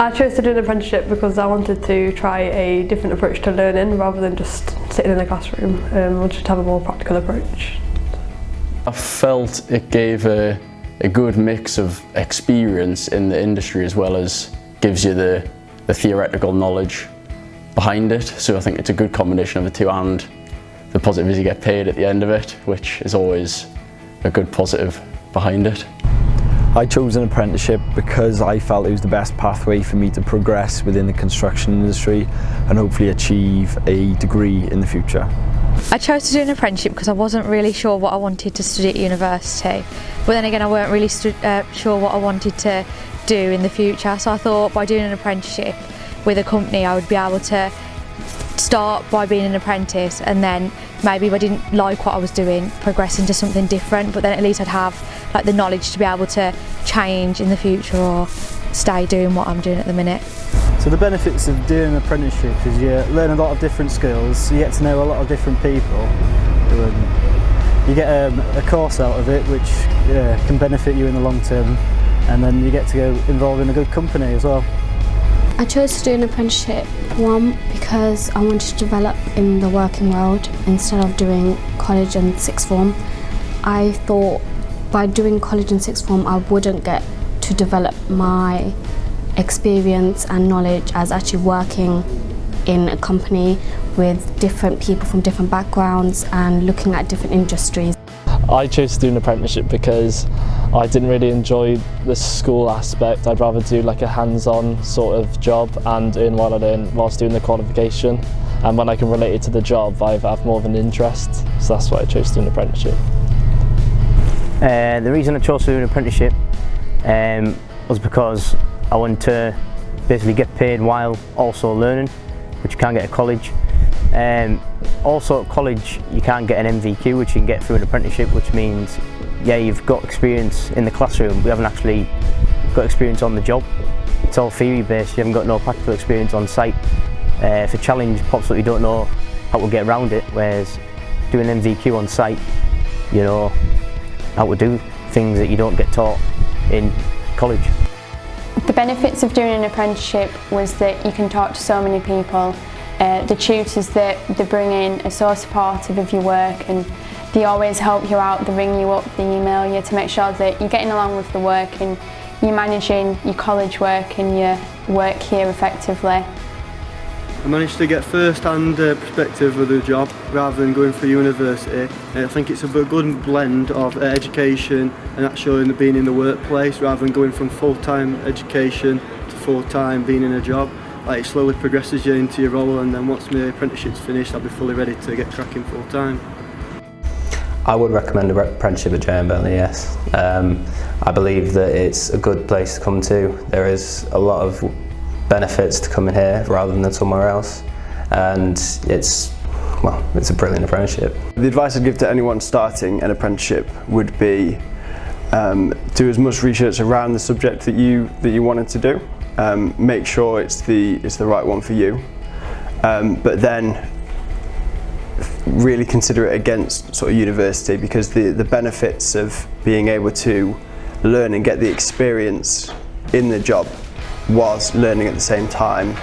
I chose to do an apprenticeship because I wanted to try a different approach to learning rather than just sitting in a classroom. I wanted to have a more practical approach. I felt it gave a good mix of experience in the industry as well as gives you the theoretical knowledge behind it. So I think it's a good combination of the two, and the positive is you get paid at the end of it, which is always a good positive behind it. I chose an apprenticeship because I felt it was the best pathway for me to progress within the construction industry and hopefully achieve a degree in the future. I chose to do an apprenticeship because I wasn't really sure what I wanted to study at university, but then again I weren't really sure what I wanted to do in the future, so I thought by doing an apprenticeship with a company I would be able to start by being an apprentice, and then maybe if I didn't like what I was doing, progress into something different, but then at least I'd have like the knowledge to be able to change in the future or stay doing what I'm doing at the minute. So the benefits of doing an apprenticeship is you learn a lot of different skills, you get to know a lot of different people, you get a course out of it which can benefit you in the long term, and then you get to go involved in a good company as well. I chose to do an apprenticeship, one, because I wanted to develop in the working world instead of doing college and sixth form. I thought by doing college and sixth form I wouldn't get to develop my experience and knowledge as actually working in a company with different people from different backgrounds and looking at different industries. I chose to do an apprenticeship because I didn't really enjoy the school aspect. I'd rather do like a hands-on sort of job and earn while I learn whilst doing the qualification, and when I can relate it to the job I have more of an interest, so that's why I chose to do an apprenticeship. The reason I chose to do an apprenticeship was because I wanted to basically get paid while also learning, which you can't get at college. Also at college you can't get an MVQ, which you can get through an apprenticeship, which means you've got experience in the classroom, we haven't actually got experience on the job. It's all theory based, you haven't got no practical experience on site. If a challenge pops up you don't know how to get around it, whereas doing an MVQ on site, you know how to do things that you don't get taught in college. The benefits of doing an apprenticeship was that you can talk to so many people. The tutors that they bring in are so supportive of your work, and they always help you out, they ring you up, they email you to make sure that you're getting along with the work and you're managing your college work and your work here effectively. I managed to get first-hand perspective of the job rather than going for university. I think it's a good blend of education and actually being in the workplace rather than going from full-time education to full-time being in a job. Like, it slowly progresses you into your role, and then once my apprenticeship's finished I'll be fully ready to get cracking full-time. I would recommend an apprenticeship at JN Bentley, yes. I believe that it's a good place to come to. There is a lot of benefits to coming here rather than somewhere else, and it's a brilliant apprenticeship. The advice I'd give to anyone starting an apprenticeship would be do as much research around the subject that you wanted to do. Make sure it's the right one for you, but then really consider it against sort of university, because the benefits of being able to learn and get the experience in the job whilst learning at the same time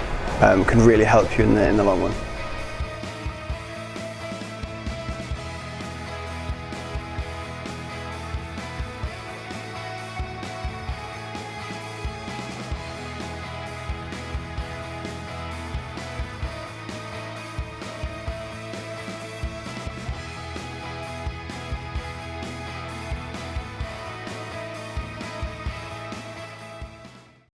can really help you in the long run.